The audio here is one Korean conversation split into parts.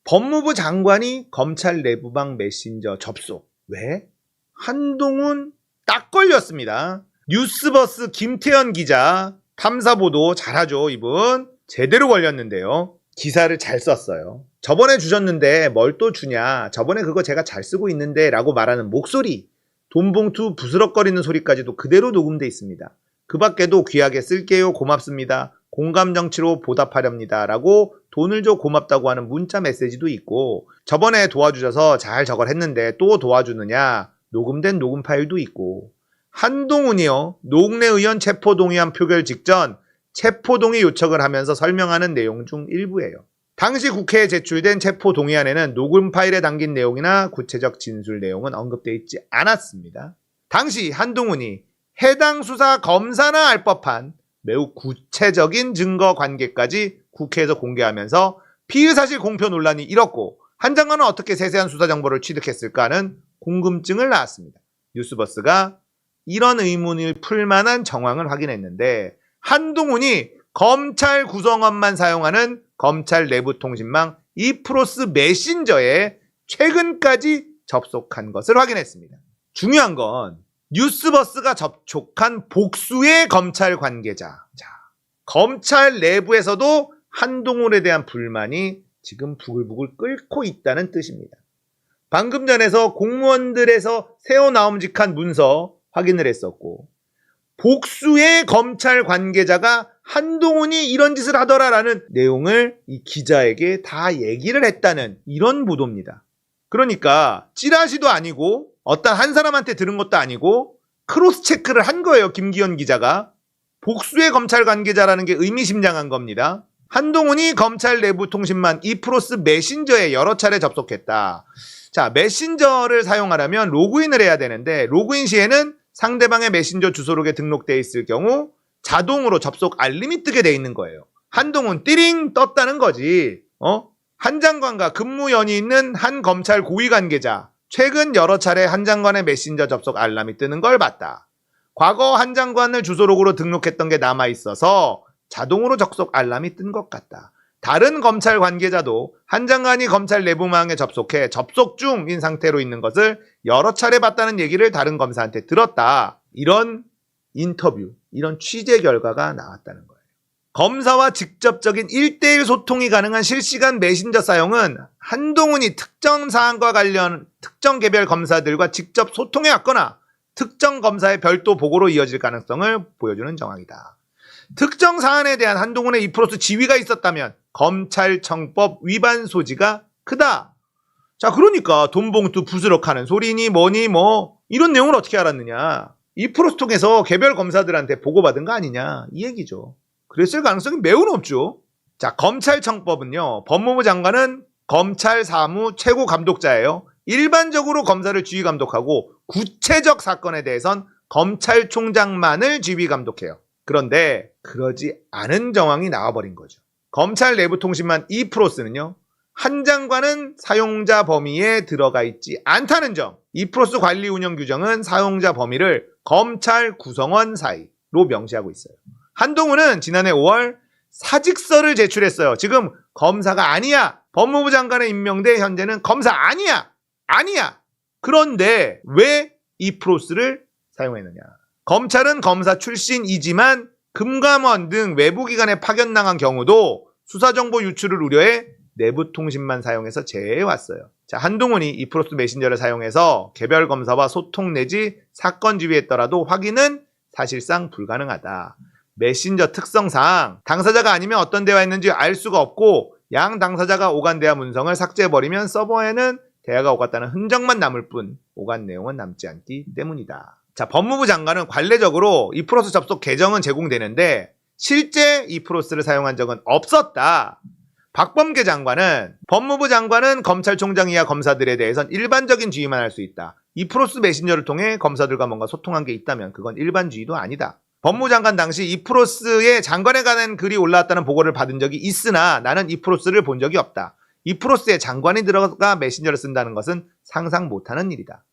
법무부 장관이 검찰 내부방 메신저 접속. 왜? 한동훈 딱 걸렸습니다. 뉴스버스 김태현 기자, 탐사보도 잘하죠 이분. 제대로 걸렸는데요. 기사를 잘 썼어요. 저번에 주셨는데 뭘 또 주냐, 저번에 그거 제가 잘 쓰고 있는데 라고 말하는 목소리, 돈봉투 부스럭거리는 소리까지도 그대로 녹음돼 있습니다. 그 밖에도 귀하게 쓸게요, 고맙습니다, 공감정치로 보답하렵니다 라고 돈을 줘 고맙다고 하는 문자 메시지도 있고, 저번에 도와주셔서 잘 저걸 했는데 또 도와주느냐 녹음된 녹음 파일도 있고, 한동훈이요 노웅래 의원 체포동의안 표결 직전 체포동의 요청을 하면서 설명하는 내용 중 일부예요. 당시 국회에 제출된 체포동의안에는 녹음 파일에 담긴 내용이나 구체적 진술 내용은 언급되어 있지 않았습니다. 당시 한동훈이 해당 수사 검사나 알 법한 매우 구체적인 증거 관계까지 국회에서 공개하면서 피의사실 공표 논란이 일었고, 한 장관은 어떻게 세세한 수사 정보를 취득했을까 하는 궁금증을 낳았습니다. 뉴스버스가 이런 의문을 풀 만한 정황을 확인했는데, 한동훈이 검찰 구성원만 사용하는 검찰 내부 통신망 이프로스 메신저에 최근까지 접속한 것을 확인했습니다. 중요한 건 뉴스버스가 접촉한 복수의 검찰 관계자. 자, 검찰 내부에서도 한동훈에 대한 불만이 지금 부글부글 끓고 있다는 뜻입니다. 방금 전에서 공무원들에서 새어나옴직한 문서 확인을 했었고, 복수의 검찰 관계자가 한동훈이 이런 짓을 하더라라는 내용을 이 기자에게 다 얘기를 했다는 이런 보도입니다. 그러니까 찌라시도 아니고 어떤 한 사람한테 들은 것도 아니고 크로스 체크를 한 거예요. 김기현 기자가. 복수의 검찰 관계자라는 게 의미심장한 겁니다. 한동훈이 검찰 내부 통신망 이프로스 메신저에 여러 차례 접속했다. 자, 메신저를 사용하려면 로그인을 해야 되는데, 로그인 시에는 상대방의 메신저 주소록에 등록되어 있을 경우 자동으로 접속 알림이 뜨게 돼 있는 거예요. 한동훈 띠링 떴다는 거지. 한 장관과 근무 연이 있는 한 검찰 고위 관계자, 최근 여러 차례 한 장관의 메신저 접속 알람이 뜨는 걸 봤다. 과거 한 장관을 주소록으로 등록했던 게 남아있어서 자동으로 접속 알람이 뜬 것 같다. 다른 검찰 관계자도 한 장관이 검찰 내부망에 접속해 접속 중인 상태로 있는 것을 여러 차례 봤다는 얘기를 다른 검사한테 들었다. 이런 인터뷰, 이런 취재 결과가 나왔다는 거예요. 검사와 직접적인 1:1 소통이 가능한 실시간 메신저 사용은 한동훈이 특정 사안과 관련 특정 개별 검사들과 직접 소통해 왔거나 특정 검사의 별도 보고로 이어질 가능성을 보여주는 정황이다. 특정 사안에 대한 한동훈의 이프로스 지위가 있었다면 검찰청법 위반 소지가 크다. 자, 그러니까 돈봉투 부스럭하는 소리니 뭐니 뭐 이런 내용을 어떻게 알았느냐. 이프로스 통해서 개별 검사들한테 보고받은 거 아니냐, 이 얘기죠. 그랬을 가능성이 매우 높죠. 자, 검찰청법은요, 법무부 장관은 검찰 사무 최고 감독자예요. 일반적으로 검사를 지휘 감독하고 구체적 사건에 대해선 검찰총장만을 지휘 감독해요. 그런데 그러지 않은 정황이 나와버린 거죠. 검찰 내부 통신망 이프로스는요, 한 장관은 사용자 범위에 들어가 있지 않다는 점. 이프로스 관리 운영 규정은 사용자 범위를 검찰 구성원 사이로 명시하고 있어요. 한동훈은 지난해 5월 사직서를 제출했어요. 지금 검사가 아니야. 법무부 장관에 임명돼 현재는 검사 아니야. 그런데 왜 이프로스를 사용했느냐. 검찰은 검사 출신이지만 금감원 등 외부기관에 파견당한 경우도 수사정보 유출을 우려해 내부통신만 사용해서 제외해왔어요. 자, 한동훈이 이프로스 메신저를 사용해서 개별 검사와 소통 내지 사건 지휘했더라도 확인은 사실상 불가능하다. 메신저 특성상 당사자가 아니면 어떤 대화했는지 알 수가 없고, 양 당사자가 오간 대화 문성을 삭제해버리면 서버에는 대화가 오갔다는 흔적만 남을 뿐 오간 내용은 남지 않기 때문이다. 자, 법무부 장관은 관례적으로 이프로스 접속 계정은 제공되는데 실제 이프로스를 사용한 적은 없었다. 박범계 장관은 법무부 장관은 검찰총장 이하 검사들에 대해선 일반적인 지휘만 할 수 있다. 이프로스 메신저를 통해 검사들과 뭔가 소통한 게 있다면 그건 일반 지휘도 아니다. 법무부 장관 당시 이프로스에 장관에 관한 글이 올라왔다는 보고를 받은 적이 있으나 나는 이프로스를 본 적이 없다. 이프로스에 장관이 들어가 메신저를 쓴다는 것은 상상 못하는 일이다.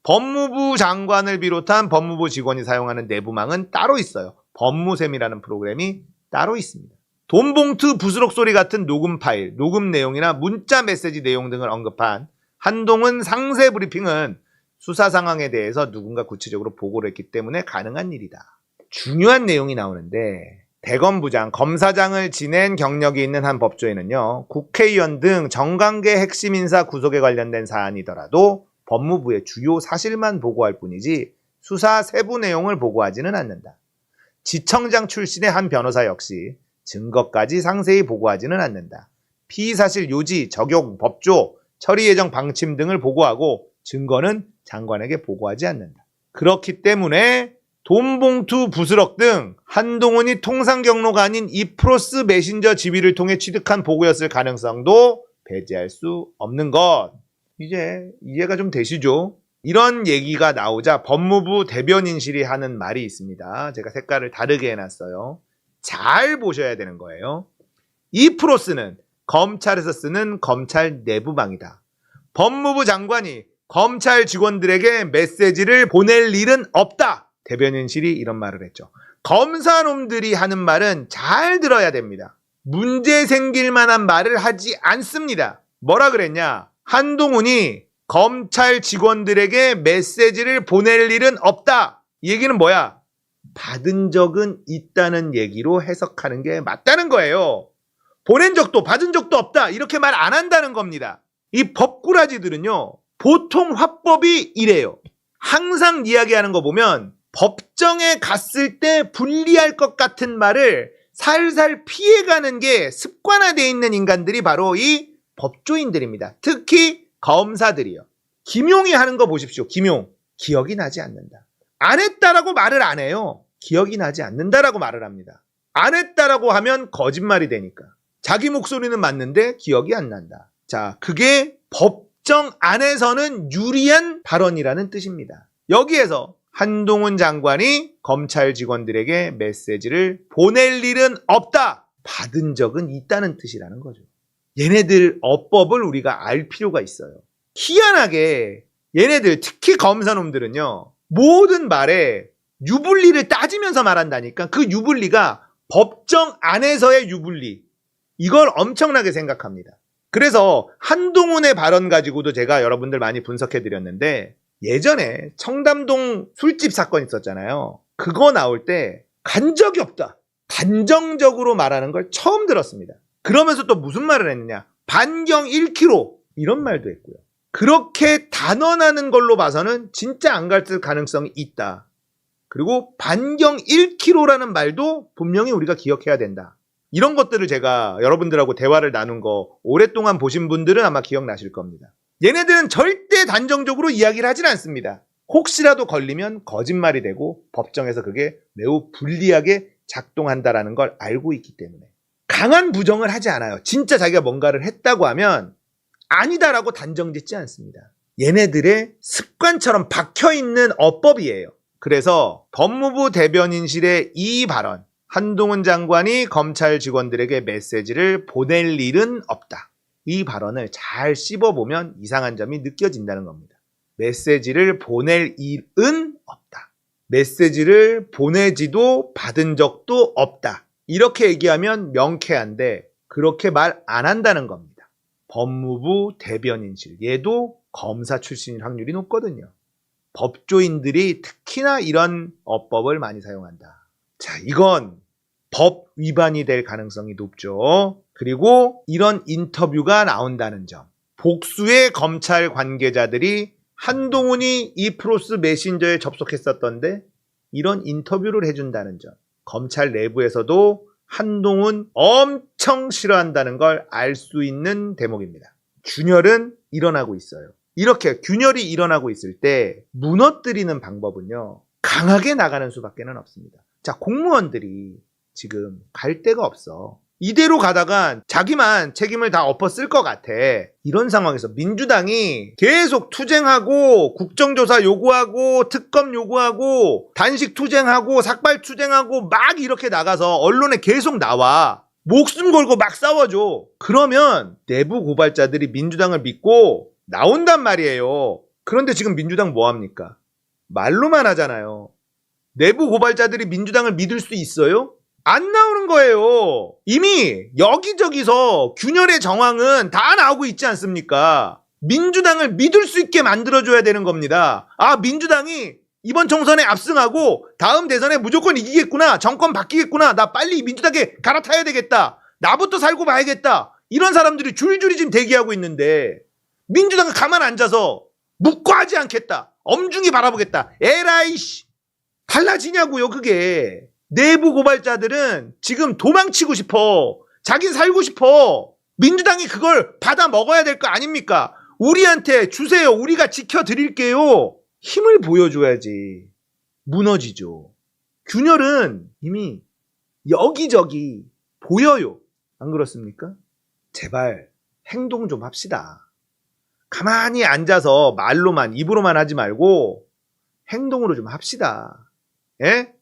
법무부 장관을 비롯한 법무부 직원이 사용하는 내부망은 따로 있어요. 법무셈이라는 프로그램이 따로 있습니다. 돈봉투 부스럭 소리 같은 녹음 파일, 녹음 내용이나 문자 메시지 내용 등을 언급한 한동훈 상세 브리핑은 수사 상황에 대해서 누군가 구체적으로 보고를 했기 때문에 가능한 일이다. 중요한 내용이 나오는데 대검부장, 검사장을 지낸 경력이 있는 한 법조인은요, 국회의원 등 정관계 핵심 인사 구속에 관련된 사안이더라도 법무부에 주요 사실만 보고할 뿐이지 수사 세부 내용을 보고하지는 않는다. 지청장 출신의 한 변호사 역시 증거까지 상세히 보고하지는 않는다. 피의사실 요지, 적용, 법조, 처리 예정 방침 등을 보고하고 증거는 장관에게 보고하지 않는다. 그렇기 때문에 돈봉투 부스럭 등 한동훈이 통상 경로가 아닌 이프로스 메신저 지휘를 통해 취득한 보고였을 가능성도 배제할 수 없는 것. 이제 이해가 좀 되시죠? 이런 얘기가 나오자 법무부 대변인실이 하는 말이 있습니다. 제가 색깔을 다르게 해놨어요. 잘 보셔야 되는 거예요. 이프로스는 검찰에서 쓰는 검찰 내부망이다. 법무부 장관이 검찰 직원들에게 메시지를 보낼 일은 없다. 대변인실이 이런 말을 했죠. 검사놈들이 하는 말은 잘 들어야 됩니다. 문제 생길 만한 말을 하지 않습니다. 뭐라 그랬냐? 한동훈이 검찰 직원들에게 메시지를 보낼 일은 없다. 이 얘기는 뭐야? 받은 적은 있다는 얘기로 해석하는 게 맞다는 거예요. 보낸 적도 받은 적도 없다. 이렇게 말 안 한다는 겁니다. 이 법꾸라지들은요, 보통 화법이 이래요. 항상 이야기하는 거 보면 법정에 갔을 때 불리할 것 같은 말을 살살 피해가는 게 습관화되어 있는 인간들이 바로 이 법조인들입니다. 특히 검사들이요. 김용이 하는 거 보십시오. 김용. 기억이 나지 않는다. 안 했다라고 말을 안 해요. 기억이 나지 않는다라고 말을 합니다. 안 했다라고 하면 거짓말이 되니까. 자기 목소리는 맞는데 기억이 안 난다. 자, 그게 법정 안에서는 유리한 발언이라는 뜻입니다. 여기에서 한동훈 장관이 검찰 직원들에게 메시지를 보낼 일은 없다. 받은 적은 있다는 뜻이라는 거죠. 얘네들 어법을 우리가 알 필요가 있어요. 희한하게 얘네들, 특히 검사놈들은요, 모든 말에 유불리를 따지면서 말한다니까. 그 유불리가 법정 안에서의 유불리, 이걸 엄청나게 생각합니다. 그래서 한동훈의 발언 가지고도 제가 여러분들 많이 분석해 드렸는데, 예전에 청담동 술집 사건 있었잖아요. 그거 나올 때 간 적이 없다, 단정적으로 말하는 걸 처음 들었습니다. 그러면서 또 무슨 말을 했느냐, 반경 1km 이런 말도 했고요. 그렇게 단언하는 걸로 봐서는 진짜 안 갔을 가능성이 있다. 그리고 반경 1km라는 말도 분명히 우리가 기억해야 된다. 이런 것들을 제가 여러분들하고 대화를 나눈 거 오랫동안 보신 분들은 아마 기억나실 겁니다. 얘네들은 절대 단정적으로 이야기를 하진 않습니다. 혹시라도 걸리면 거짓말이 되고 법정에서 그게 매우 불리하게 작동한다라는 걸 알고 있기 때문에 강한 부정을 하지 않아요. 진짜 자기가 뭔가를 했다고 하면 아니다라고 단정 짓지 않습니다. 얘네들의 습관처럼 박혀있는 어법이에요. 그래서 법무부 대변인실의 이 발언, 한동훈 장관이 검찰 직원들에게 메시지를 보낼 일은 없다. 이 발언을 잘 씹어보면 이상한 점이 느껴진다는 겁니다. 메시지를 보낼 일은 없다. 메시지를 보내지도 받은 적도 없다. 이렇게 얘기하면 명쾌한데 그렇게 말 안 한다는 겁니다. 법무부 대변인실, 얘도 검사 출신일 확률이 높거든요. 법조인들이 특히나 이런 어법을 많이 사용한다. 자, 이건 법 위반이 될 가능성이 높죠. 그리고 이런 인터뷰가 나온다는 점, 복수의 검찰 관계자들이 한동훈이 이프로스 메신저에 접속했었던데 이런 인터뷰를 해준다는 점, 검찰 내부에서도 한동훈 엄청 싫어한다는 걸 알 수 있는 대목입니다. 균열은 일어나고 있어요. 이렇게 균열이 일어나고 있을 때 무너뜨리는 방법은요, 강하게 나가는 수밖에 없습니다. 자, 공무원들이 지금 갈 데가 없어. 이대로 가다가 자기만 책임을 다 엎어쓸 것 같아. 이런 상황에서 민주당이 계속 투쟁하고 국정조사 요구하고 특검 요구하고 단식 투쟁하고 삭발 투쟁하고 막 이렇게 나가서 언론에 계속 나와. 목숨 걸고 막 싸워줘. 그러면 내부 고발자들이 민주당을 믿고 나온단 말이에요. 그런데 지금 민주당 뭐합니까? 말로만 하잖아요. 내부 고발자들이 민주당을 믿을 수 있어요? 안 나오는 거예요. 이미 여기저기서 균열의 정황은 다 나오고 있지 않습니까? 민주당을 믿을 수 있게 만들어줘야 되는 겁니다. 아, 민주당이 이번 총선에 압승하고 다음 대선에 무조건 이기겠구나. 정권 바뀌겠구나. 나 빨리 민주당에 갈아타야 되겠다. 나부터 살고 봐야겠다. 이런 사람들이 줄줄이 지금 대기하고 있는데 민주당은 가만 앉아서 묵과하지 않겠다. 엄중히 바라보겠다. 에라이 씨. 달라지냐고요, 그게. 내부 고발자들은 지금 도망치고 싶어. 자긴 살고 싶어. 민주당이 그걸 받아 먹어야 될 거 아닙니까? 우리한테 주세요. 우리가 지켜드릴게요. 힘을 보여줘야지. 무너지죠. 균열은 이미 여기저기 보여요. 안 그렇습니까? 제발 행동 좀 합시다. 가만히 앉아서 말로만, 입으로만 하지 말고 행동으로 좀 합시다. 예?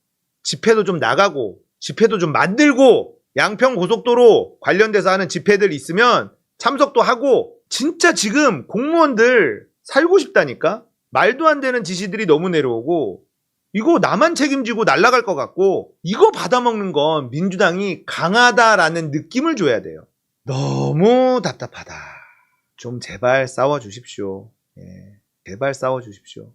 집회도 좀 나가고 집회도 좀 만들고 양평고속도로 관련돼서 하는 집회들 있으면 참석도 하고 진짜 지금 공무원들 살고 싶다니까? 말도 안 되는 지시들이 너무 내려오고 이거 나만 책임지고 날아갈 것 같고 이거 받아먹는 건 민주당이 강하다라는 느낌을 줘야 돼요. 너무 답답하다. 좀 제발 싸워주십시오. 예, 제발 싸워주십시오.